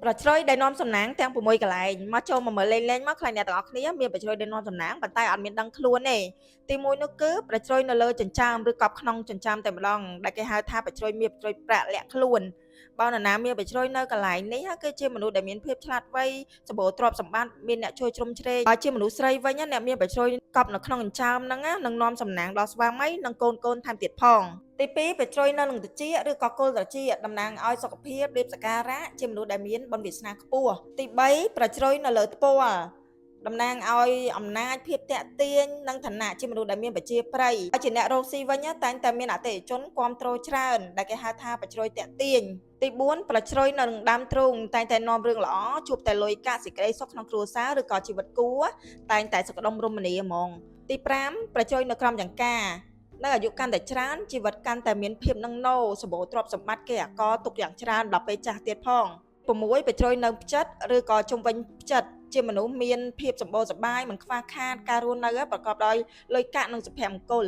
ប្រជ្រយដែលនាំសំណាងទាំង6កន្លែងមកចូលមកមើលលេងមកខ្លាញ់អ្នកទាំងអស់គ្នាមានប្រជ្រយដែលនាំសំណាងប៉ុន្តែអត់មានដឹងខ្លួនទេទីមួយនោះគឺប្រជ្រយនៅលើចិញ្ចើមឬកប់ក្នុងចិញ្ចើមតែម្ដងដែលគេហៅថាប្រជ្រយមានប្រជ្រយប្រាក់លាក់ខ្លួនបើនរណាមានប្រជ្រយនៅកន្លែងនេះគឺជាមនុស្សដែលមានភាពឆ្លាតវៃសម្បូរទ្រព្យសម្បត្តិមានអ្នកជួយជ្រោមជ្រែងបើជាមនុស្សស្រីវិញអ្នកមានប្រជ្រយកប់នៅក្នុងចិញ្ចើមហ្នឹងនឹងនាំសំណាងដល់ស្វាមីនិងកូនថែមទៀតផងទី2ប្រជ្រយនៅនឹងត្រចៀកឬក៏គល់ត្រចៀកតំណាងឲ្យសុខភាពរៀបសក្ការៈជាមនុស្សដែលមានបុណ្យវាសនាខ្ពស់ទី3ប្រជ្រយនៅលើថ្ពាល់តំណាងឲ្យអំណាចភាពតាក់ទាញនិងឋានៈជាមនុស្សដែលមានប្រជាប្រិយហើយជាអ្នករកស៊ីវិញតែងតែមានអតិថិជនគាំទ្រច្រើនដែលគេហៅថាប្រជ្រយតាក់ទាញទី4ប្រជ្រយនៅនឹងដើមទ្រូងតែងតែនាំរឿងល្អជួបតែលុយកាក់សេចក្តីសុខក្នុងគ្រួសារឬក៏ជីវិតគូតែងតែសុខដុមរមនាហ្មងទី5ប្រជ្រយនៅក្រោមចង្កានៅអាយុកាន់តែច្រើនជីវិតកាន់តែមានភាពនឹងណូសម្បូរទ្រព្យសម្បត្តិគេអកទុកយ៉ាងច្រើនដល់ពេលចាស់ទៀតផង6ប្រជ្រយនៅផ្ចិតឬក៏ជុំវិញផ្ចិតជាមនុស្សមានភាពសម្បូរសប្បាយមិនខ្វះខាតការរស់នៅប្រកបដោយលុយកាក់និងសុភមង្គល